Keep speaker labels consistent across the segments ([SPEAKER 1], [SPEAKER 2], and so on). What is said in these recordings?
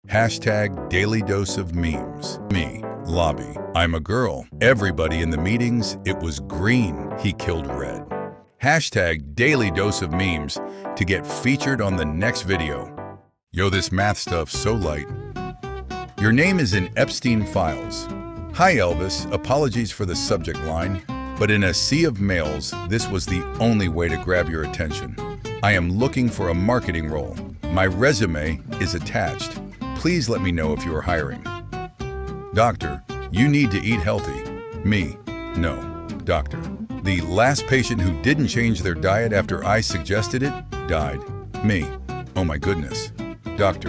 [SPEAKER 1] Hashtag Daily Dose of Memes. Me, lobby. I'm a girl. Everybody in the meetings, it was green. He killed red. Hashtag Daily Dose of Memes to get featured on the next video. Yo, this math stuff's so light. Your name is in Epstein files. Hi Elvis, apologies for the subject line, but in a sea of mails, this was the only way to grab your attention. I am looking for a marketing role. My resume is attached. Please let me know if you are hiring. Doctor, you need to eat healthy. Me, no. Doctor, the last patient who didn't change their diet after I suggested it died. Me, oh my goodness. Doctor,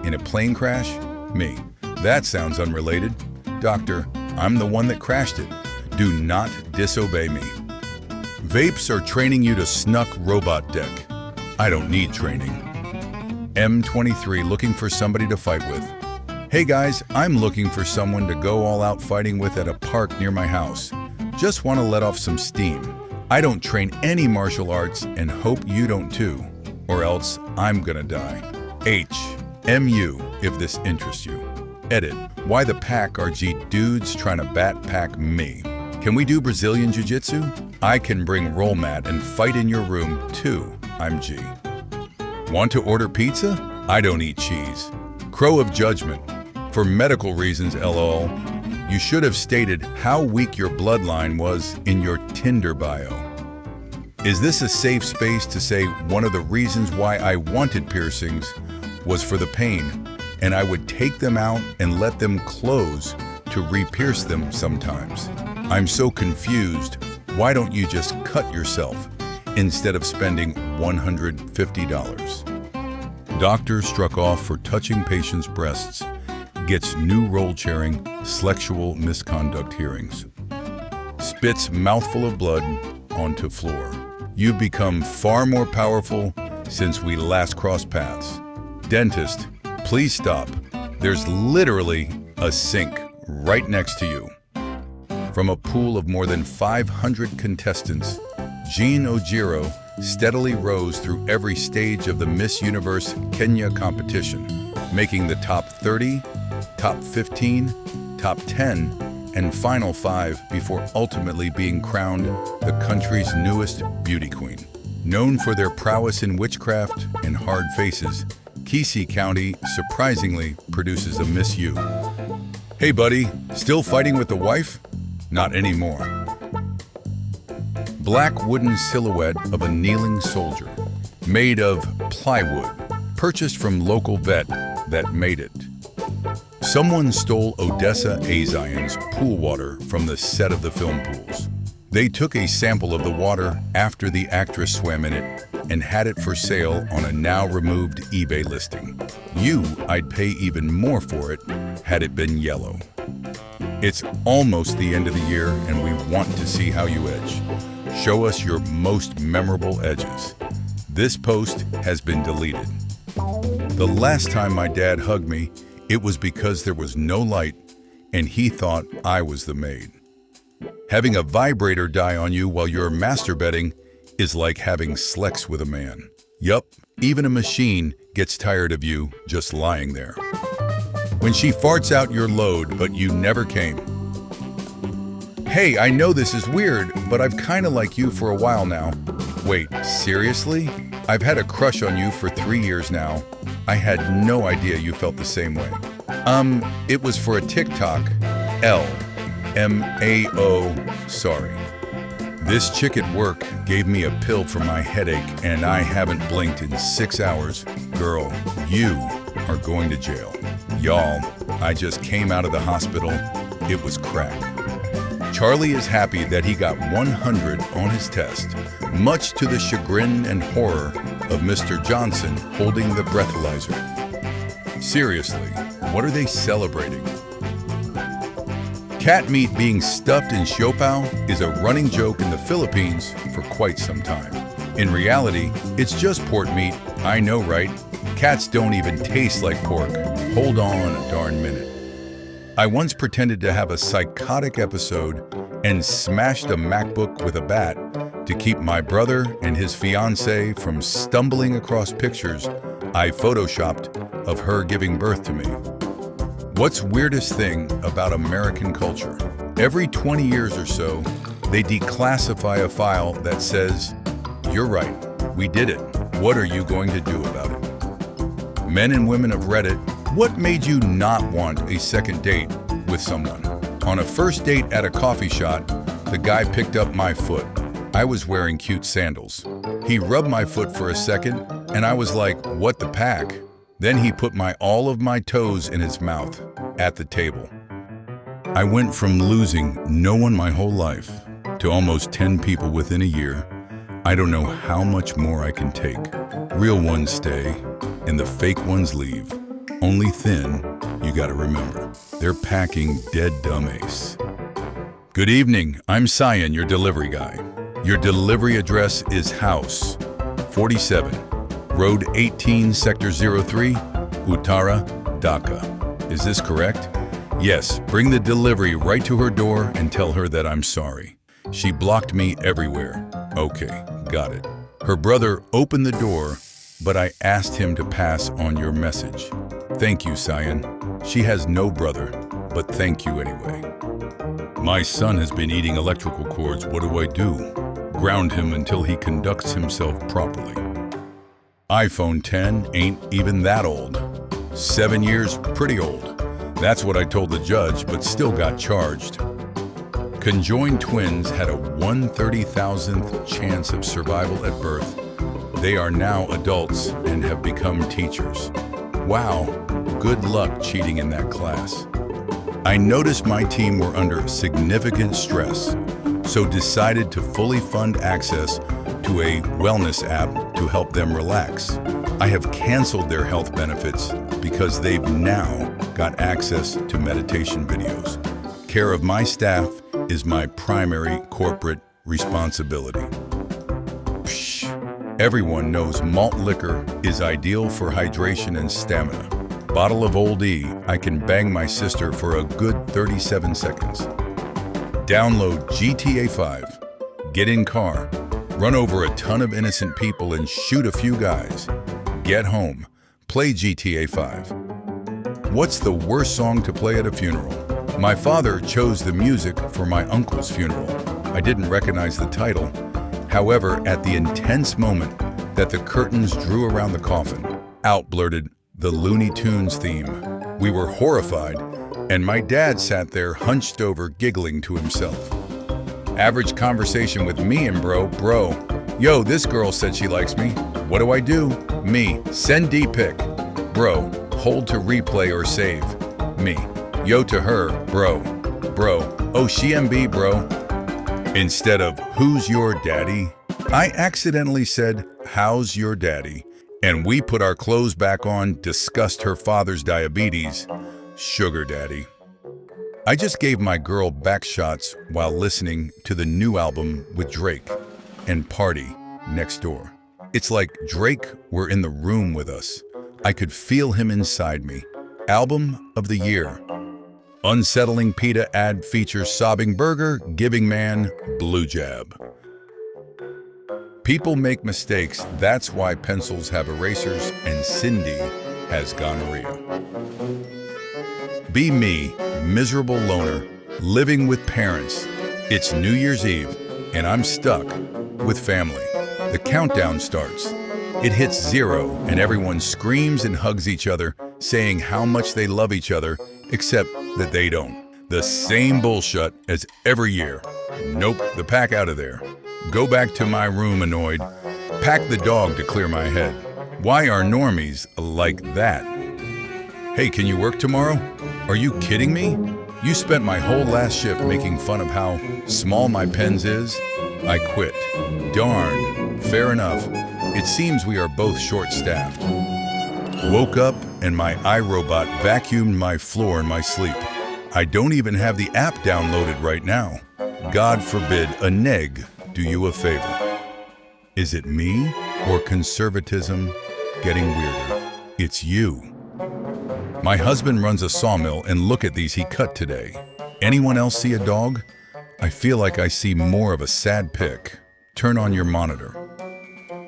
[SPEAKER 1] in a plane crash? Me, that sounds unrelated. Doctor, I'm the one that crashed it. Do not disobey me. Vapes are training you to snuck robot deck. I don't need training. M23 looking for somebody to fight with. Hey guys, I'm looking for someone to go all out fighting with at a park near my house. Just want to let off some steam. I don't train any martial arts and hope you don't too, or else I'm gonna die. H, MU, if this interests you. Edit, why the pack are G dudes trying to bat pack me? Can we do Brazilian Jiu-Jitsu? I can bring roll mat and fight in your room too, I'm G. Want to order pizza? I don't eat cheese. Crow of judgment. For medical reasons, LOL. You should have stated how weak your bloodline was in your Tinder bio. Is this a safe space to say one of the reasons why I wanted piercings was for the pain, and I would take them out and let them close to re-pierce them sometimes? I'm so confused. Why don't you just cut yourself instead of spending $150? Doctor struck off for touching patient's breasts. Gets new role chairing, sexual misconduct hearings. Spits mouthful of blood onto floor. You've become far more powerful since we last crossed paths. Dentist, please stop. There's literally a sink right next to you. From a pool of more than 500 contestants, Jean Ojiro steadily rose through every stage of the Miss Universe Kenya competition, making the top 30, top 15, top 10, and final 5 before ultimately being crowned the country's newest beauty queen. Known for their prowess in witchcraft and hard faces, Kisii County surprisingly produces a Miss U. Hey buddy, still fighting with the wife? Not anymore. Black wooden silhouette of a kneeling soldier, made of plywood, purchased from local vet that made it. Someone stole Odessa Azion's pool water from the set of the film pools. They took a sample of the water after the actress swam in it and had it for sale on a now-removed eBay listing. I'd pay even more for it had it been yellow. It's almost the end of the year and we want to see how you edge. Show us your most memorable edges. This post has been deleted. The last time my dad hugged me, it was because there was no light and he thought I was the maid. Having a vibrator die on you while you're masturbating is like having sex with a man. Yup, even a machine gets tired of you just lying there. When she farts out your load, but you never came. Hey, I know this is weird, but I've kinda liked you for a while now. Wait, seriously? I've had a crush on you for 3 years now. I had no idea you felt the same way. It was for a TikTok. LMAO, sorry. This chick at work gave me a pill for my headache and I haven't blinked in 6 hours. Girl, you are going to jail. Y'all, I just came out of the hospital. It was crack. Charlie is happy that he got 100 on his test, much to the chagrin and horror of Mr. Johnson holding the breathalyzer. Seriously, what are they celebrating? Cat meat being stuffed in siopao is a running joke in the Philippines for quite some time. In reality, it's just pork meat. I know, right? Cats don't even taste like pork. Hold on a darn minute. I once pretended to have a psychotic episode and smashed a MacBook with a bat to keep my brother and his fiancée from stumbling across pictures I photoshopped of her giving birth to me. What's weirdest thing about American culture? Every 20 years or so, they declassify a file that says, "You're right, we did it. What are you going to do about it?" Men and women of Reddit, what made you not want a second date with someone? On a first date at a coffee shop, the guy picked up my foot. I was wearing cute sandals. He rubbed my foot for a second, and I was like, what the pack? Then he put all of my toes in his mouth at the table. I went from losing no one my whole life to almost 10 people within a year. I don't know how much more I can take. Real ones stay, and the fake ones leave. Only thin, you gotta remember, they're packing dead dumb ace. Good evening, I'm Cyan, your delivery guy. Your delivery address is House 47, Road 18, Sector 03, Uttara, Dhaka. Is this correct? Yes, bring the delivery right to her door and tell her that I'm sorry. She blocked me everywhere. Okay, got it. Her brother opened the door, but I asked him to pass on your message. Thank you, Cyan. She has no brother, but thank you anyway. My son has been eating electrical cords. What do I do? Ground him until he conducts himself properly. iPhone 10 ain't even that old. 7 years, pretty old. That's what I told the judge, but still got charged. Conjoined twins had a 1/30,000th chance of survival at birth. They are now adults and have become teachers. Wow, good luck cheating in that class. I noticed my team were under significant stress, so decided to fully fund access to a wellness app to help them relax. I have canceled their health benefits because they've now got access to meditation videos. Care of my staff is my primary corporate responsibility. Psh, everyone knows malt liquor is ideal for hydration and stamina. Bottle of Old E, I can bang my sister for a good 37 seconds. Download GTA 5, get in car, run over a ton of innocent people and shoot a few guys. Get home, play GTA 5. What's the worst song to play at a funeral? My father chose the music for my uncle's funeral. I didn't recognize the title. However, at the intense moment that the curtains drew around the coffin, out blurted the Looney Tunes theme. We were horrified, and my dad sat there hunched over, giggling to himself. Average conversation with me and bro, yo, this girl said she likes me. What do I do? Me, send D-pic. Bro, hold to replay or save. Me, yo to her, bro, oh she MB, bro. Instead of, who's your daddy? I accidentally said, how's your daddy? And we put our clothes back on, discussed her father's diabetes, sugar daddy. I just gave my girl back shots while listening to the new album with Drake and Party Next Door. It's like Drake were in the room with us. I could feel him inside me. Album of the year. Unsettling PETA ad features sobbing burger, giving man, blue jab. People make mistakes, that's why pencils have erasers and Cindy has gonorrhea. Be me, miserable loner, living with parents. It's New Year's Eve, and I'm stuck with family. The countdown starts. It hits 0, and everyone screams and hugs each other, saying how much they love each other, except that they don't. The same bullshit as every year. Nope, the pack out of there. Go back to my room annoyed. Pack the dog to clear my head. Why are normies like that? Hey, can you work tomorrow? Are you kidding me? You spent my whole last shift making fun of how small my pens is. I quit. Darn, fair enough. It seems we are both short-staffed. Woke up and my iRobot vacuumed my floor in my sleep. I don't even have the app downloaded right now. God forbid a neg do you a favor. Is it me or conservatism getting weirder? It's you. My husband runs a sawmill and look at these he cut today. Anyone else see a dog? I feel like I see more of a sad pic. Turn on your monitor.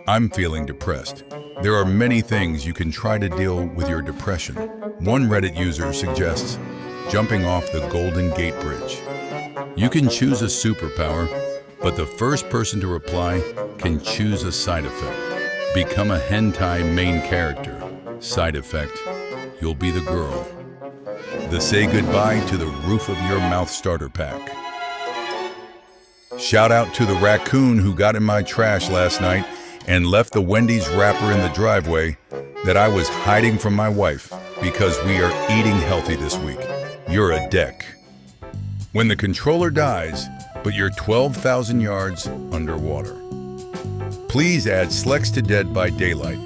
[SPEAKER 1] I'm feeling depressed. There are many things you can try to deal with your depression. One Reddit user suggests jumping off the Golden Gate Bridge. You can choose a superpower, but the first person to reply can choose a side effect. Become a hentai main character. Side effect, you'll be the girl. The say goodbye to the roof of your mouth starter pack. Shout out to the raccoon who got in my trash last night and left the Wendy's wrapper in the driveway that I was hiding from my wife because we are eating healthy this week. You're a dick. When the controller dies, but you're 12,000 yards underwater. Please add Slex to Dead by Daylight.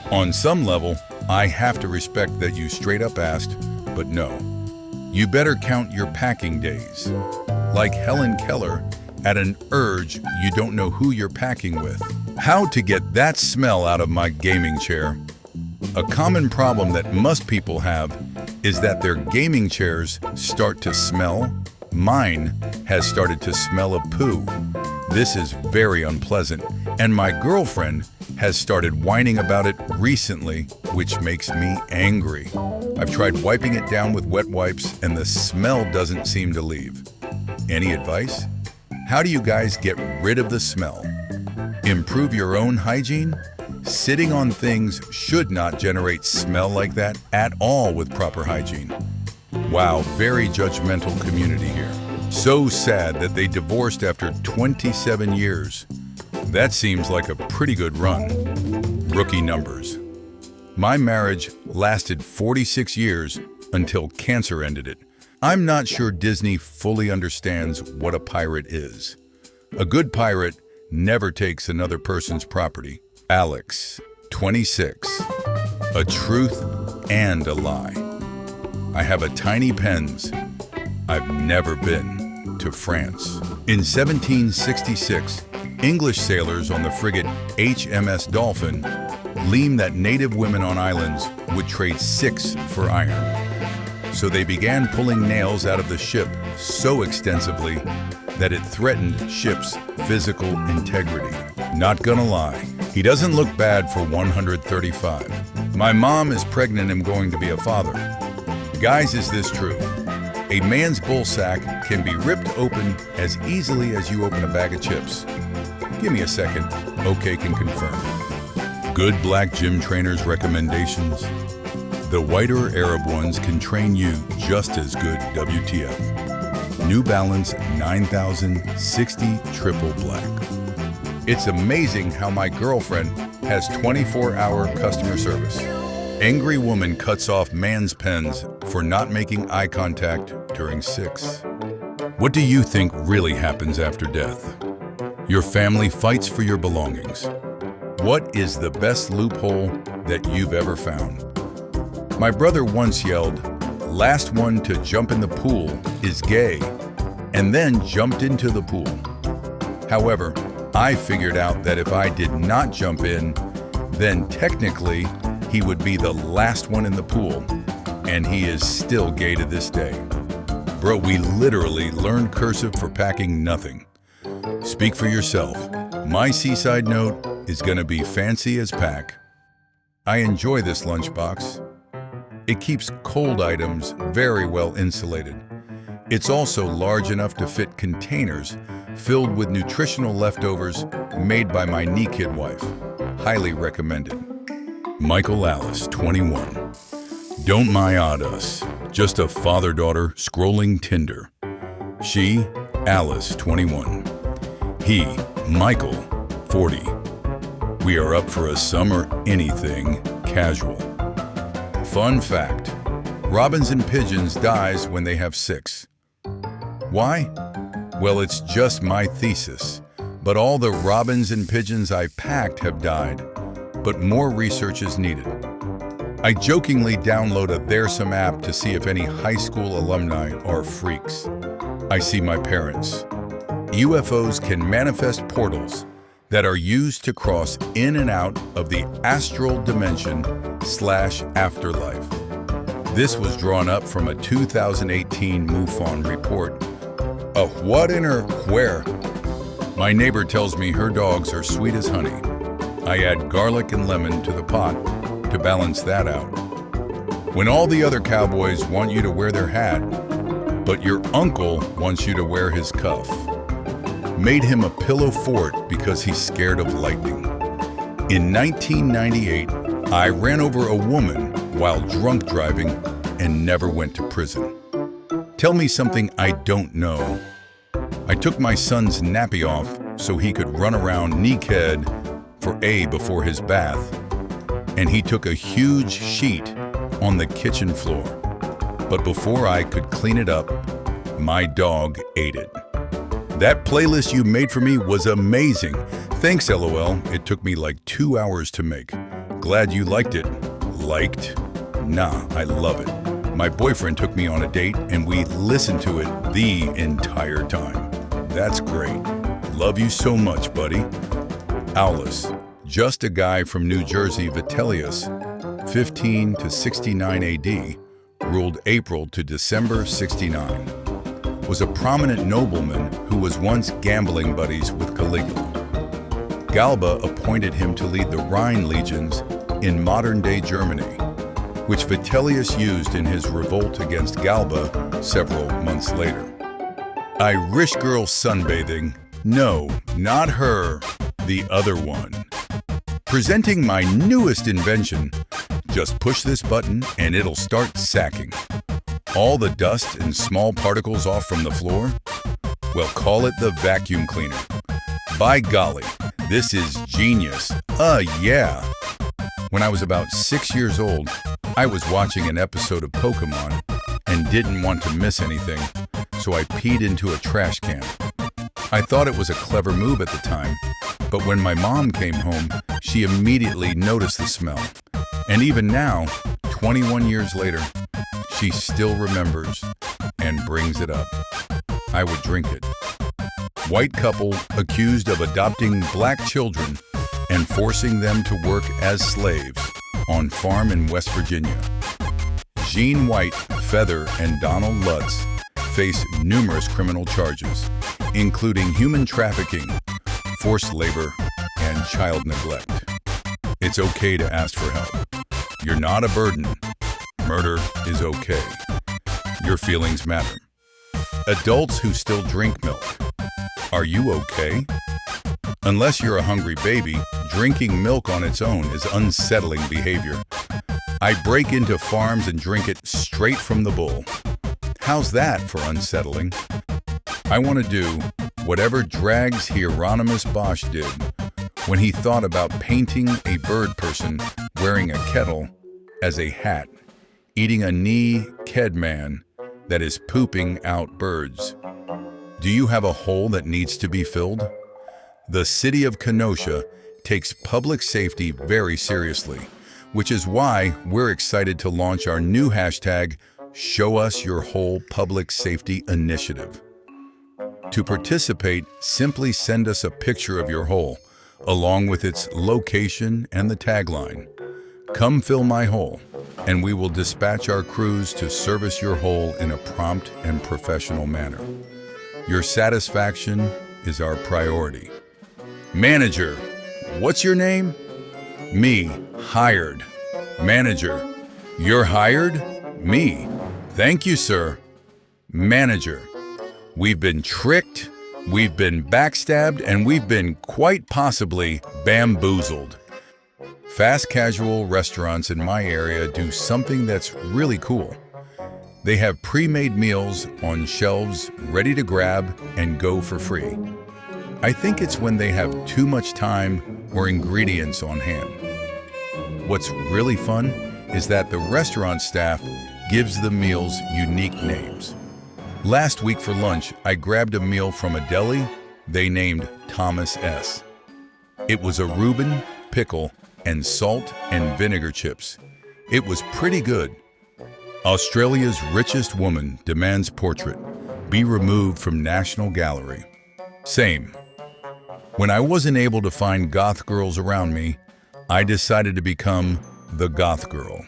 [SPEAKER 1] On some level, I have to respect that you straight up asked, but no. You better count your packing days. Like Helen Keller, at an urge you don't know who you're packing with. How to get that smell out of my gaming chair. A common problem that most people have is that their gaming chairs start to smell. Mine has started to smell of poo. This is very unpleasant, and my girlfriend has started whining about it recently, which makes me angry. I've tried wiping it down with wet wipes, and the smell doesn't seem to leave. Any advice? How do you guys get rid of the smell? Improve your own hygiene? Sitting on things should not generate smell like that at all with proper hygiene. Wow, very judgmental community here. So sad that they divorced after 27 years. That seems like a pretty good run. Rookie numbers. My marriage lasted 46 years until cancer ended it. I'm not sure Disney fully understands what a pirate is. A good pirate never takes another person's property. Alex, 26. A truth and a lie. I have a tiny pens. I've never been to France. In 1766, English sailors on the frigate HMS Dolphin learned that native women on islands would trade 6 for iron. So they began pulling nails out of the ship so extensively that it threatened ship's physical integrity. Not gonna lie, he doesn't look bad for 135. My mom is pregnant and going to be a father. Guys, is this true? A man's bull sack can be ripped open as easily as you open a bag of chips. Give me a second. OK can confirm. Good black gym trainers' recommendations. The whiter Arab ones can train you just as good WTF. New Balance 9060 Triple Black. It's amazing how my girlfriend has 24-hour customer service. Angry woman cuts off man's pens for not making eye contact during sex. What do you think really happens after death? Your family fights for your belongings. What is the best loophole that you've ever found? My brother once yelled, "Last one to jump in the pool is gay," and then jumped into the pool. However, I figured out that if I did not jump in, then technically he would be the last one in the pool, and he is still gay to this day. Bro, we literally learned cursive for packing nothing. Speak for yourself. My seaside note is gonna be fancy as pack. I enjoy this lunchbox. It keeps cold items very well insulated. It's also large enough to fit containers filled with nutritional leftovers made by my knee kid wife. Highly recommended. Michael Alice, 21. Don't my-odd us, just a father-daughter scrolling Tinder. She, Alice, 21. He, Michael, 40. We are up for a summer anything casual. Fun fact, robins and pigeons dies when they have 6. Why? Well, it's just my thesis, but all the robins and pigeons I packed have died, but more research is needed. I jokingly download a There's Some app to see if any high school alumni are freaks. I see my parents. UFOs can manifest portals that are used to cross in and out of the astral dimension/afterlife. This was drawn up from a 2018 MUFON report. A what in her where? My neighbor tells me her dogs are sweet as honey. I add garlic and lemon to the pot to balance that out. When all the other cowboys want you to wear their hat, but your uncle wants you to wear his cuff. Made him a pillow fort because he's scared of lightning. In 1998, I ran over a woman while drunk driving and never went to prison. Tell me something I don't know. I took my son's nappy off so he could run around naked for A before his bath, and he took a huge sheet on the kitchen floor. But before I could clean it up, my dog ate it. That playlist you made for me was amazing. Thanks, LOL. It took me like 2 hours to make. Glad you liked it. Liked? Nah, I love it. My boyfriend took me on a date and we listened to it the entire time. That's great. Love you so much, buddy. Aulus, just a guy from New Jersey, Vitellius, 15 to 69 AD, ruled April to December 69. Was a prominent nobleman who was once gambling buddies with Caligula. Galba appointed him to lead the Rhine legions in modern-day Germany, which Vitellius used in his revolt against Galba several months later. Irish girl sunbathing. No, not her, the other one. Presenting my newest invention. Just push this button and it'll start sacking. All the dust and small particles off from the floor? Well, call it the vacuum cleaner. By golly, this is genius. Yeah. When I was about 6 years old, I was watching an episode of Pokemon and didn't want to miss anything, so I peed into a trash can. I thought it was a clever move at the time, but when my mom came home, she immediately noticed the smell. And even now, 21 years later, she still remembers and brings it up. I would drink it. White couple accused of adopting black children and forcing them to work as slaves on farm in West Virginia. Gene White, Feather, and Donald Lutz face numerous criminal charges, including human trafficking, forced labor, and child neglect. It's okay to ask for help. You're not a burden. Murder is okay. Your feelings matter. Adults who still drink milk. Are you okay? Unless you're a hungry baby, drinking milk on its own is unsettling behavior. I break into farms and drink it straight from the bull. How's that for unsettling? I want to do whatever Drags Hieronymus Bosch did when he thought about painting a bird person wearing a kettle as a hat, eating a knee-ked man that is pooping out birds. Do you have a hole that needs to be filled? The city of Kenosha takes public safety very seriously, which is why we're excited to launch our new hashtag, Show Us Your Hole Public Safety Initiative. To participate, simply send us a picture of your hole, along with its location and the tagline. Come fill my hole, and we will dispatch our crews to service your hole in a prompt and professional manner. Your satisfaction is our priority. Manager, what's your name? Me, hired. Manager, you're hired? Me, thank you, sir. Manager, we've been tricked, we've been backstabbed, and we've been quite possibly bamboozled. Fast casual restaurants in my area do something that's really cool. They have pre-made meals on shelves ready to grab and go for free. I think it's when they have too much time or ingredients on hand. What's really fun is that the restaurant staff gives the meals unique names. Last week for lunch, I grabbed a meal from a deli they named Thomas S. It was a Reuben, pickle, and salt and vinegar chips. It was pretty good. Australia's richest woman demands portrait be removed from National Gallery. Same. When I wasn't able to find goth girls around me, I decided to become the goth girl.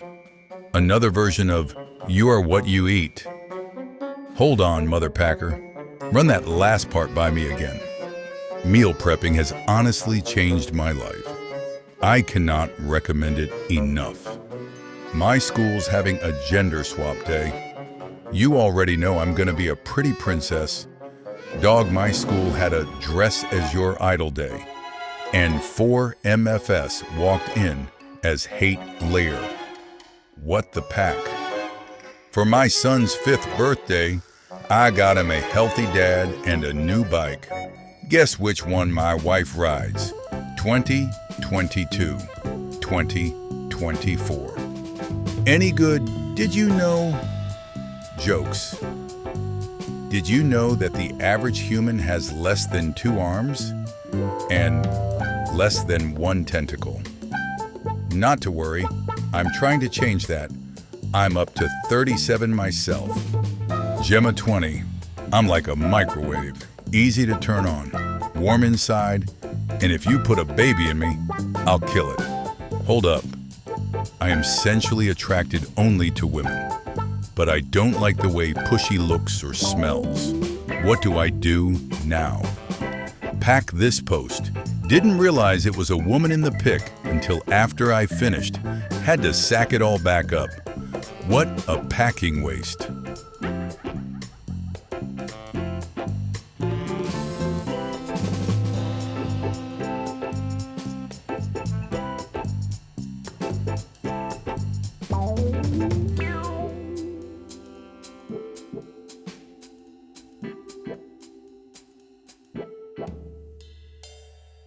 [SPEAKER 1] Another version of you are what you eat. Hold on, Mother Packer. Run that last part by me again. Meal prepping has honestly changed my life. I cannot recommend it enough. My school's having a gender swap day. You already know I'm gonna be a pretty princess. Dog, my school had a dress as your idol day. And 4 MFS walked in as hate layer. What the pack? For my son's 5th birthday, I got him a healthy dad and a new bike. Guess which one my wife rides? 2022, 2024. Any good, did you know? Jokes. Did you know that the average human has less than 2 arms and less than 1 tentacle? Not to worry, I'm trying to change that. I'm up to 37 myself. Gemma 20, I'm like a microwave, easy to turn on, warm inside, and if you put a baby in me, I'll kill it. Hold up. I am sensually attracted only to women, but I don't like the way pushy looks or smells. What do I do now? Pack this post. Didn't realize it was a woman in the pic until after I finished. Had to sack it all back up. What a packing waste.